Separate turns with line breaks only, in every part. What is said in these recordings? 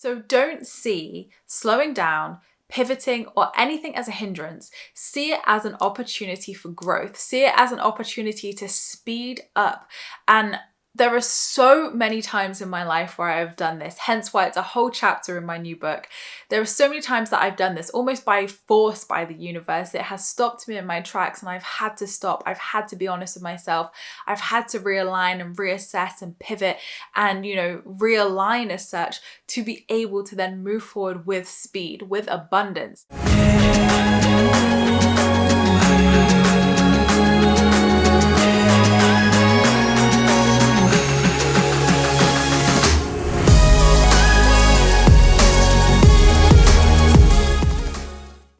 So don't see slowing down, pivoting, or anything as a hindrance. See it as an opportunity for growth. See it as an opportunity to speed up. And there are so many times in my life where I've done this, hence why it's a whole chapter in my new book. There are so many times that I've done this almost by force by the universe. It has stopped me in my tracks and I've had to stop. I've had to be honest with myself. I've had to realign and reassess and pivot and, realign as such to be able to then move forward with speed, with abundance.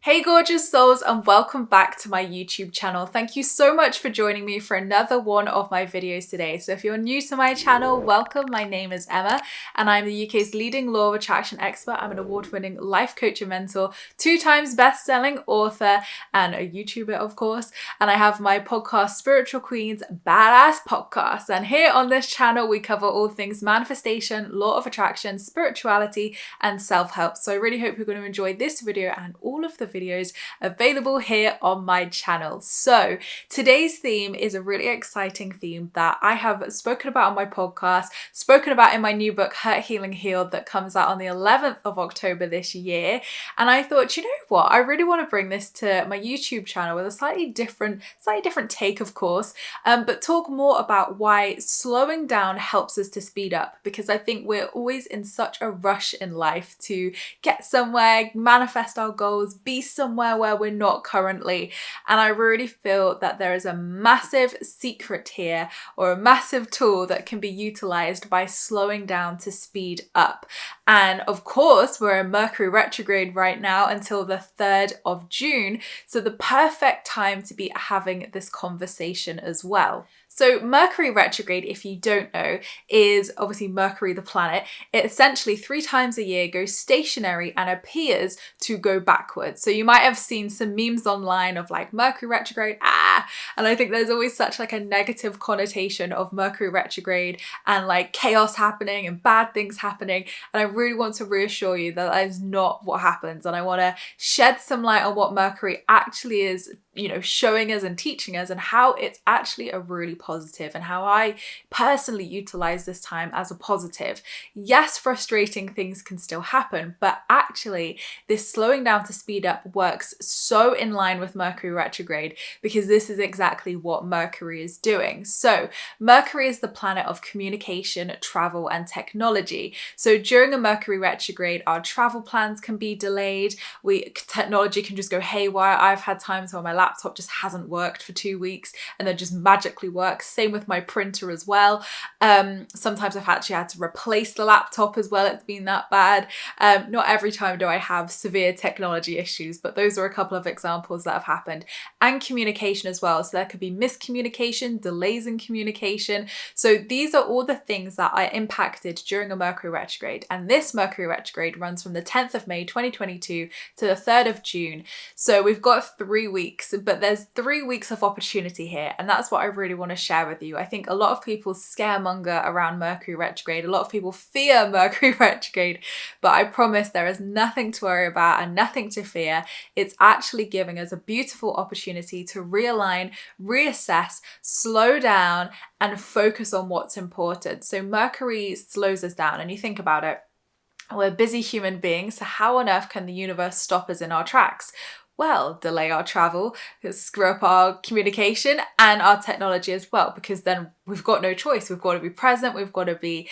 Hey gorgeous souls, and welcome back to my YouTube channel. Thank you so much for joining me for another one of my videos today. So if you're new to my channel, welcome. My name is Emma and I'm the UK's leading law of attraction expert. I'm an award-winning life coach and mentor, 2 times best-selling author and a YouTuber, of course. And I have my podcast, Spiritual Queens Badass Podcast. And here on this channel, we cover all things manifestation, law of attraction, spirituality, and self-help. So I really hope you're going to enjoy this video and all of the videos available here on my channel. So today's theme is a really exciting theme that I have spoken about on my podcast, spoken about in my new book, Hurt, Healing, Healed, that comes out on the 11th of October this year. And I thought, you know what? I really want to bring this to my YouTube channel with a slightly different take, of course, but talk more about why slowing down helps us to speed up, because I think we're always in such a rush in life to get somewhere, manifest our goals, be somewhere where we're not currently. And I really feel that there is a massive secret here, or a massive tool that can be utilized by slowing down to speed up. And of course, we're in Mercury retrograde right now until the 3rd of June. So the perfect time to be having this conversation as well. So Mercury retrograde, if you don't know, is obviously Mercury, the planet. It essentially 3 times a year goes stationary and appears to go backwards. So you might have seen some memes online of like Mercury retrograde, and I think there's always such like a negative connotation of Mercury retrograde and like chaos happening and bad things happening. And I really want to reassure you that that is not what happens. And I want to shed some light on what Mercury actually is, showing us and teaching us, and how it's actually a really positive, and how I personally utilize this time as a positive. Yes, frustrating things can still happen, but actually this slowing down to speed up works so in line with Mercury retrograde, because this is exactly what Mercury is doing. So Mercury is the planet of communication, travel, and technology. So during a Mercury retrograde, our travel plans can be delayed. Technology can just go haywire. I've had times where my laptop just hasn't worked for 2 weeks and then just magically works. Same with my printer as well. Sometimes I've actually had to replace the laptop as well. It's been that bad. Not every time do I have severe technology issues, but those are a couple of examples that have happened. And communication as well. So there could be miscommunication, delays in communication. So these are all the things that are impacted during a Mercury retrograde. And this Mercury retrograde runs from the 10th of May 2022 to the 3rd of June. So we've got 3 weeks, but there's 3 weeks of opportunity here. And that's what I really want to share with you. I think a lot of people scaremonger around Mercury retrograde. A lot of people fear Mercury retrograde, but I promise there is nothing to worry about and nothing to fear. It's actually giving us a beautiful opportunity to realign, reassess, slow down, and focus on what's important. So Mercury slows us down, and you think about it. We're busy human beings, so how on earth can the universe stop us in our tracks? Well, delay our travel, screw up our communication and our technology as well, because then we've got no choice. We've got to be present. We've got to be,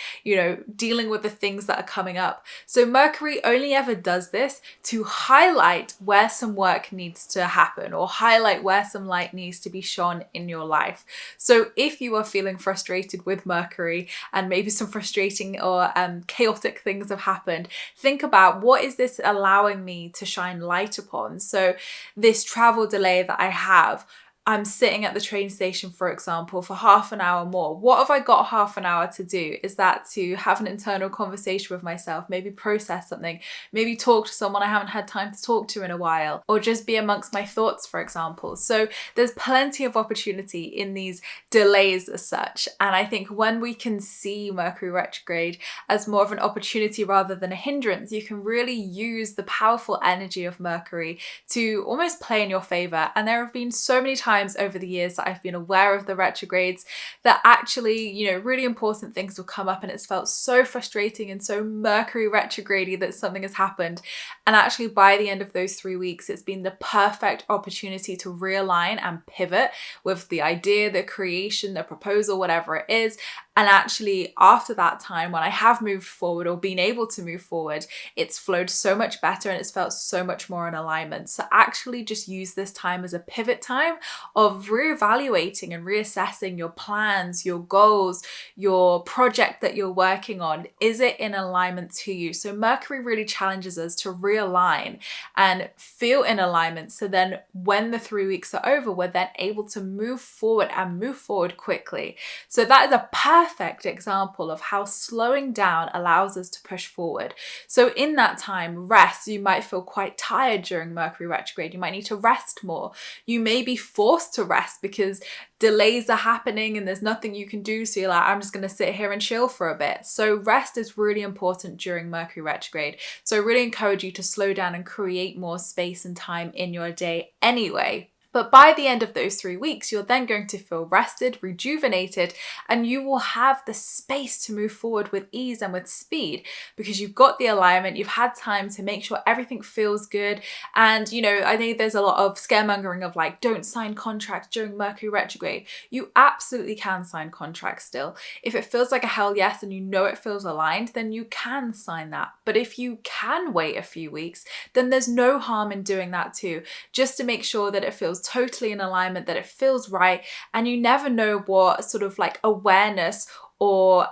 dealing with the things that are coming up. So Mercury only ever does this to highlight where some work needs to happen, or highlight where some light needs to be shone in your life. So if you are feeling frustrated with Mercury and maybe some frustrating or chaotic things have happened, think about, what is this allowing me to shine light upon? So this travel delay that I have, I'm sitting at the train station, for example, for half an hour more. What have I got half an hour to do? Is that to have an internal conversation with myself, maybe process something, maybe talk to someone I haven't had time to talk to in a while, or just be amongst my thoughts, for example. So there's plenty of opportunity in these delays as such. And I think when we can see Mercury retrograde as more of an opportunity rather than a hindrance, you can really use the powerful energy of Mercury to almost play in your favor. And there have been so many times over the years that I've been aware of the retrogrades that actually, really important things will come up and it's felt so frustrating and so Mercury retrograde that something has happened. And actually by the end of those 3 weeks, it's been the perfect opportunity to realign and pivot with the idea, the creation, the proposal, whatever it is. And actually after that time, when I have moved forward or been able to move forward, it's flowed so much better and it's felt so much more in alignment. So actually just use this time as a pivot time of reevaluating and reassessing your plans, your goals, your project that you're working on. Is it in alignment to you? So Mercury really challenges us to realign and feel in alignment. So then when the 3 weeks are over, we're then able to move forward and move forward quickly. So that is a perfect example of how slowing down allows us to push forward. So in that time, rest. You might feel quite tired during Mercury retrograde. You might need to rest more. You may be forced to rest because delays are happening and there's nothing you can do. So you're like, I'm just going to sit here and chill for a bit. So rest is really important during Mercury retrograde. So I really encourage you to slow down and create more space and time in your day anyway. But by the end of those 3 weeks, you're then going to feel rested, rejuvenated, and you will have the space to move forward with ease and with speed because you've got the alignment, you've had time to make sure everything feels good. And, I think there's a lot of scaremongering of like, don't sign contracts during Mercury retrograde. You absolutely can sign contracts still. If it feels like a hell yes and it feels aligned, then you can sign that. But if you can wait a few weeks, then there's no harm in doing that too, just to make sure that it feels totally in alignment, that it feels right. And you never know what sort of like awareness or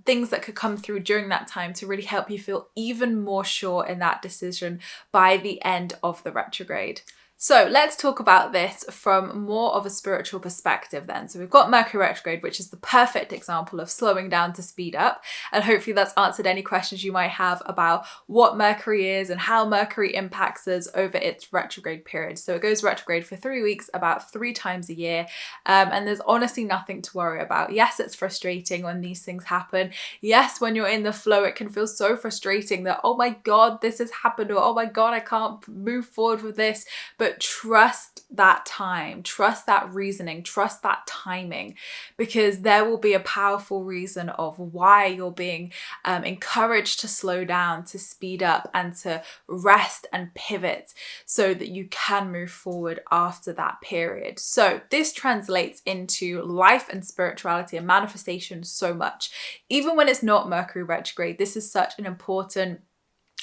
things that could come through during that time to really help you feel even more sure in that decision by the end of the retrograde. So let's talk about this from more of a spiritual perspective then. So we've got Mercury retrograde, which is the perfect example of slowing down to speed up. And hopefully that's answered any questions you might have about what Mercury is and how Mercury impacts us over its retrograde period. So it goes retrograde for 3 weeks, about 3 times a year. And there's honestly nothing to worry about. Yes, it's frustrating when these things happen. Yes, when you're in the flow, it can feel so frustrating that, oh my God, this has happened, or oh my God, I can't move forward with this. But trust that time, trust that reasoning, trust that timing, because there will be a powerful reason of why you're being encouraged to slow down, to speed up, and to rest and pivot so that you can move forward after that period. So this translates into life and spirituality and manifestation so much. Even when it's not Mercury retrograde, this is such an important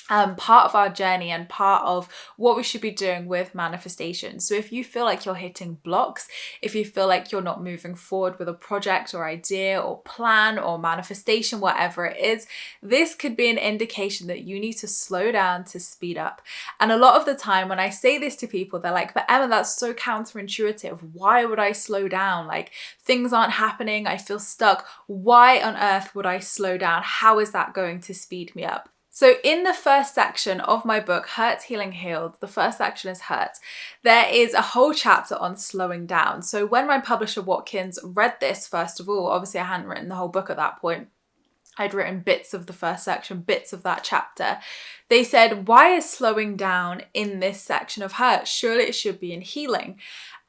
part of our journey and part of what we should be doing with manifestation. So if you feel like you're hitting blocks, if you feel like you're not moving forward with a project or idea or plan or manifestation, whatever it is, this could be an indication that you need to slow down to speed up. And a lot of the time when I say this to people, they're like, but Emma, that's so counterintuitive. Why would I slow down? Like, things aren't happening. I feel stuck. Why on earth would I slow down? How is that going to speed me up? So in the first section of my book, Hurt, Healing, Healed, the first section is Hurt, there is a whole chapter on slowing down. So when my publisher Watkins read this, first of all, obviously I hadn't written the whole book at that point. I'd written bits of the first section, bits of that chapter. They said, why is slowing down in this section of Hurt? Surely it should be in healing.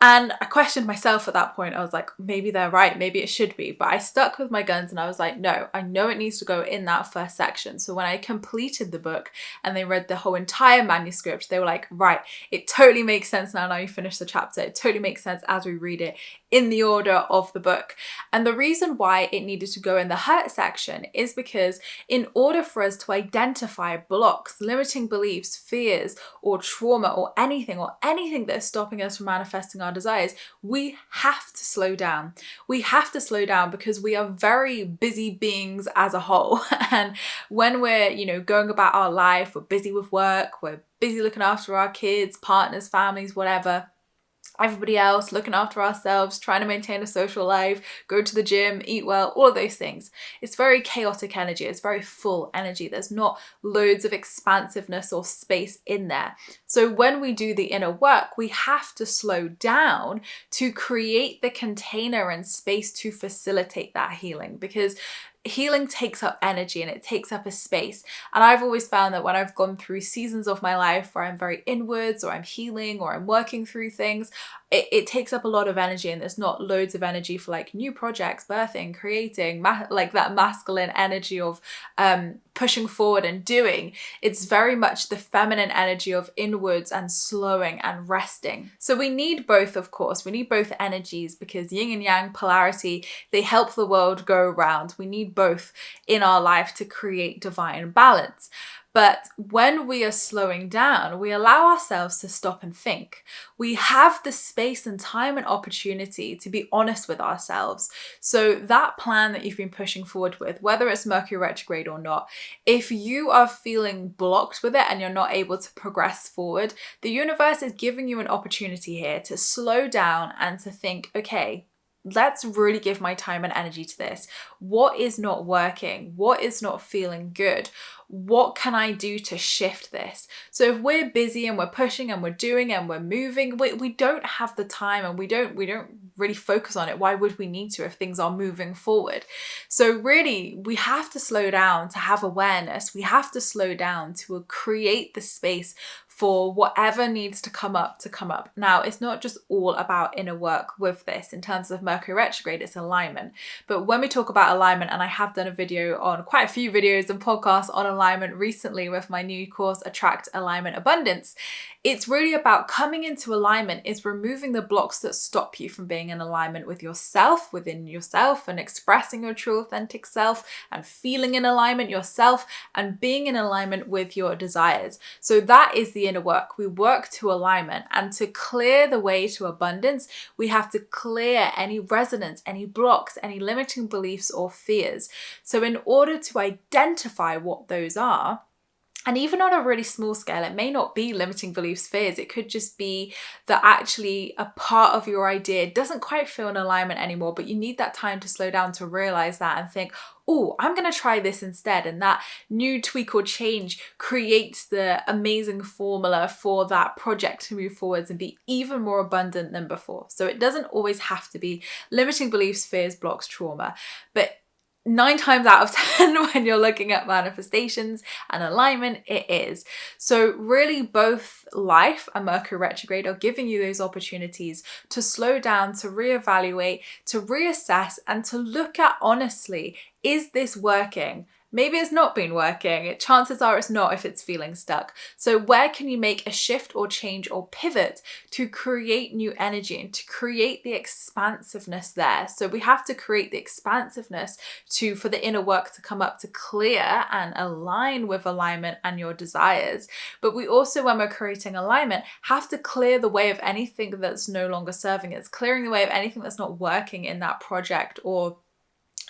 And I questioned myself at that point. I was like, maybe they're right, maybe it should be. But I stuck with my guns and I was like, no, I know it needs to go in that first section. So when I completed the book and they read the whole entire manuscript, they were like, right, it totally makes sense now you finish the chapter. It totally makes sense as we read it in the order of the book. And the reason why it needed to go in the hurt section is because in order for us to identify blocks, limiting beliefs, fears, or trauma, or anything that is stopping us from manifesting our desires, we have to slow down. We have to slow down because we are very busy beings as a whole. And when we're, going about our life, we're busy with work, we're busy looking after our kids, partners, families, whatever. everybody else, looking after ourselves, trying to maintain a social life, go to the gym, eat well, all of those things. It's very chaotic energy. It's very full energy. There's not loads of expansiveness or space in there. So when we do the inner work, we have to slow down to create the container and space to facilitate that healing, because healing takes up energy and it takes up a space. And I've always found that when I've gone through seasons of my life where I'm very inwards, or I'm healing, or I'm working through things, it takes up a lot of energy, and there's not loads of energy for like new projects, birthing, creating, like that masculine energy of pushing forward and doing. It's very much the feminine energy of inwards and slowing and resting. So we need both, of course. We need both energies, because yin and yang polarity, they help the world go around. We need both in our life to create divine balance. But when we are slowing down, we allow ourselves to stop and think. We have the space and time and opportunity to be honest with ourselves. So that plan that you've been pushing forward with, whether it's Mercury retrograde or not, if you are feeling blocked with it and you're not able to progress forward, the universe is giving you an opportunity here to slow down and to think, okay, let's really give my time and energy to this. What is not working? What is not feeling good? What can I do to shift this? So if we're busy and we're pushing and we're doing and we're moving, we don't have the time, and we don't really focus on it. Why would we need to if things are moving forward? So really, we have to slow down to have awareness. We have to slow down to create the space for whatever needs to come up to come up. Now, it's not just all about inner work with this. In terms of Mercury retrograde, it's alignment. But when we talk about alignment, and I have done a video on, quite a few videos and podcasts on alignment recently with my new course, Attract Alignment Abundance, it's really about coming into alignment, is removing the blocks that stop you from being in alignment with yourself, within yourself, and expressing your true authentic self, and feeling in alignment yourself, and being in alignment with your desires. So that is the inner work. We work to alignment, and to clear the way to abundance, we have to clear any resonance, any blocks, any limiting beliefs or fears. So in order to identify what those are, and even on a really small scale, it may not be limiting beliefs, fears. It could just be that actually a part of your idea doesn't quite feel in alignment anymore, but you need that time to slow down to realize that and think, oh, I'm going to try this instead. And that new tweak or change creates the amazing formula for that project to move forwards and be even more abundant than before. So it doesn't always have to be limiting beliefs, fears, blocks, trauma, but 9 times out of 10 when you're looking at manifestations and alignment, it is. So really, both life and Mercury retrograde are giving you those opportunities to slow down, to reevaluate, to reassess, and to look at honestly, is this working? Maybe it's not been working. Chances are it's not if it's feeling stuck. So where can you make a shift or change or pivot to create new energy and to create the expansiveness there? So we have to create the expansiveness for the inner work to come up, to clear and align with alignment and your desires. But we also, when we're creating alignment, have to clear the way of anything that's no longer serving us, clearing the way of anything that's not working in that project or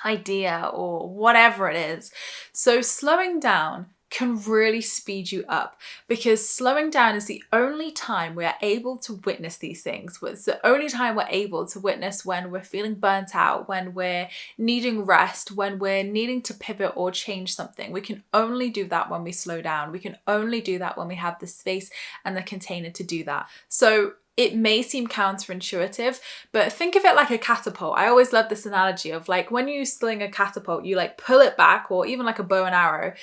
idea or whatever it is. So slowing down can really speed you up, because slowing down is the only time we are able to witness these things. It's the only time we're able to witness when we're feeling burnt out, when we're needing rest, when we're needing to pivot or change something. We can only do that when we slow down. We can only do that when we have the space and the container to do that. So it may seem counterintuitive, but think of it like a catapult. I always love this analogy of like when you sling a catapult, you like pull it back, or even like a bow and arrow.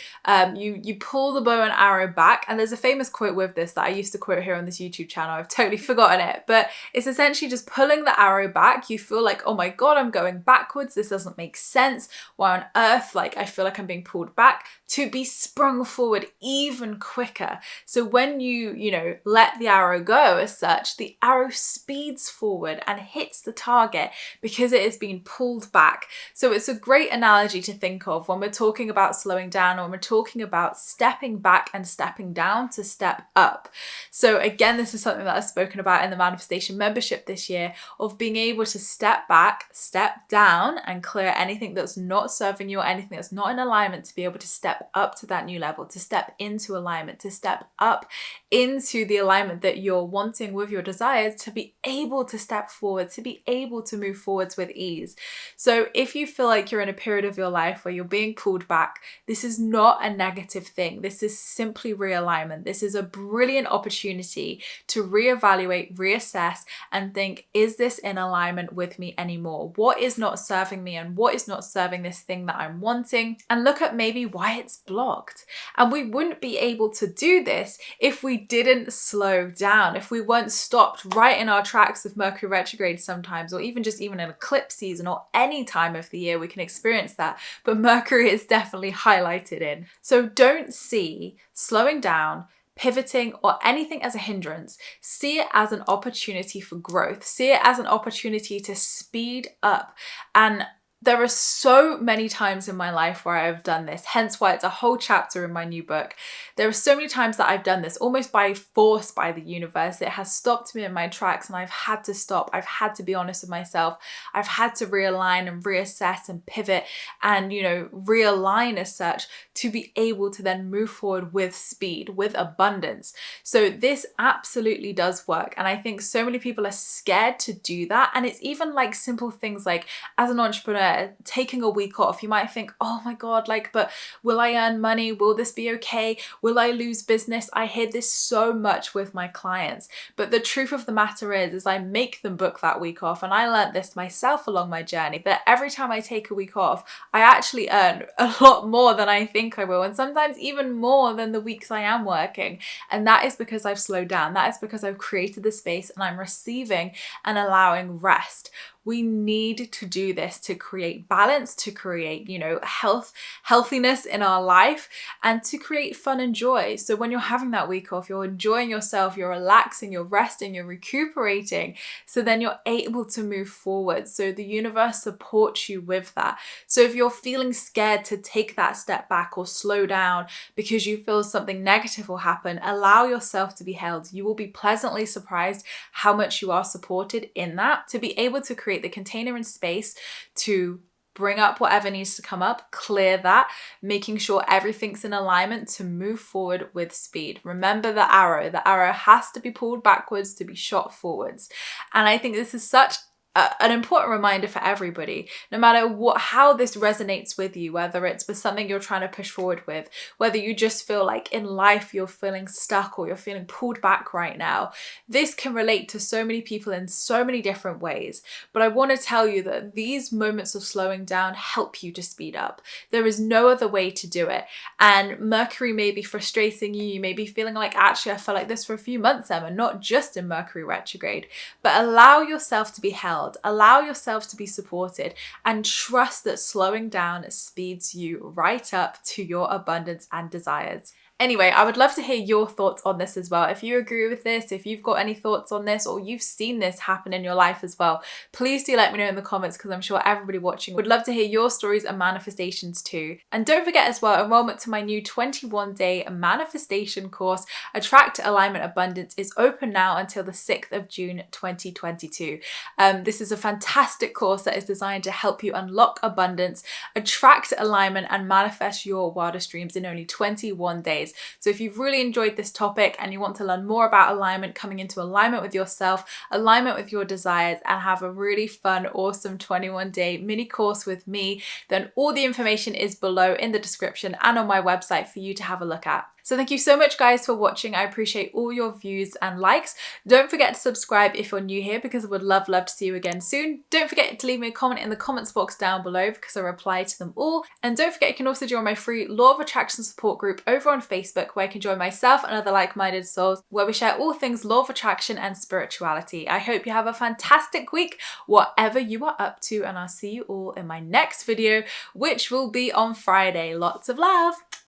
You pull the bow and arrow back, and there's a famous quote with this that I used to quote here on this YouTube channel. I've totally forgotten it, but it's essentially just pulling the arrow back. You feel like, oh my God, I'm going backwards. This doesn't make sense. Why on earth? Like I feel like I'm being pulled back, to be sprung forward even quicker. So when you let the arrow go as such, the arrow speeds forward and hits the target because it is being pulled back. So it's a great analogy to think of when we're talking about slowing down, or when we're talking about stepping back and stepping down to step up. So again, this is something that I've spoken about in the manifestation membership this year, of being able to step back, step down, and clear anything that's not serving you or anything that's not in alignment, to be able to step up to that new level, to step into alignment, to step up into the alignment that you're wanting with your desires to be able to step forward, to be able to move forwards with ease. So if you feel like you're in a period of your life where you're being pulled back, this is not a negative thing. This is simply realignment. This is a brilliant opportunity to reevaluate, reassess, and think, is this in alignment with me anymore? What is not serving me and what is not serving this thing that I'm wanting? And look at maybe why it's blocked. And we wouldn't be able to do this if we didn't slow down, if we weren't stopped right in our tracks with Mercury retrograde sometimes, or even an eclipse season, or any time of the year we can experience that. But Mercury is definitely highlighted in. So don't see slowing down, pivoting, or anything as a hindrance. See it as an opportunity for growth. See it as an opportunity to speed up. And there are so many times in my life where I've done this, hence why it's a whole chapter in my new book. There are so many times that I've done this almost by force by the universe. It has stopped me in my tracks and I've had to stop. I've had to be honest with myself. I've had to realign and reassess and pivot and, realign as such to be able to then move forward with speed, with abundance. So this absolutely does work. And I think so many people are scared to do that. And it's even like simple things like, as an entrepreneur, taking a week off, you might think, oh my God, but will I earn money? Will this be okay? Will I lose business? I hear this so much with my clients. But the truth of the matter is I make them book that week off. And I learned this myself along my journey, that every time I take a week off, I actually earn a lot more than I think I will. And sometimes even more than the weeks I am working. And that is because I've slowed down. That is because I've created the space and I'm receiving and allowing rest. We need to do this to create balance, to create, healthiness in our life, and to create fun and joy. So when you're having that week off, you're enjoying yourself, you're relaxing, you're resting, you're recuperating. So then you're able to move forward. So the universe supports you with that. So if you're feeling scared to take that step back or slow down because you feel something negative will happen, allow yourself to be held. You will be pleasantly surprised how much you are supported in that, to be able to create the container and space to bring up whatever needs to come up, clear that, making sure everything's in alignment to move forward with speed. Remember the arrow has to be pulled backwards to be shot forwards. And I think this is such an important reminder for everybody, no matter how this resonates with you, whether it's with something you're trying to push forward with, whether you just feel like in life you're feeling stuck or you're feeling pulled back right now. This can relate to so many people in so many different ways. But I want to tell you that these moments of slowing down help you to speed up. There is no other way to do it. And Mercury may be frustrating you. You may be feeling like, actually, I felt like this for a few months, Emma, not just in Mercury retrograde. But allow yourself to be held. Allow yourself to be supported and trust that slowing down speeds you right up to your abundance and desires. Anyway, I would love to hear your thoughts on this as well. If you agree with this, if you've got any thoughts on this, or you've seen this happen in your life as well, please do let me know in the comments, because I'm sure everybody watching would love to hear your stories and manifestations too. And don't forget as well, enrollment to my new 21-day manifestation course, Attract, Alignment, Abundance, is open now until the 6th of June 2022. This is a fantastic course that is designed to help you unlock abundance, attract alignment, and manifest your wildest dreams in only 21 days. So if you've really enjoyed this topic and you want to learn more about alignment, coming into alignment with yourself, alignment with your desires, and have a really fun, awesome 21-day mini course with me, then all the information is below in the description and on my website for you to have a look at. So thank you so much, guys, for watching. I appreciate all your views and likes. Don't forget to subscribe if you're new here, because I would love to see you again soon. Don't forget to leave me a comment in the comments box down below, because I reply to them all. And don't forget, you can also join my free Law of Attraction support group over on Facebook, where you can join myself and other like-minded souls, where we share all things Law of Attraction and spirituality. I hope you have a fantastic week, whatever you are up to, and I'll see you all in my next video, which will be on Friday. Lots of love.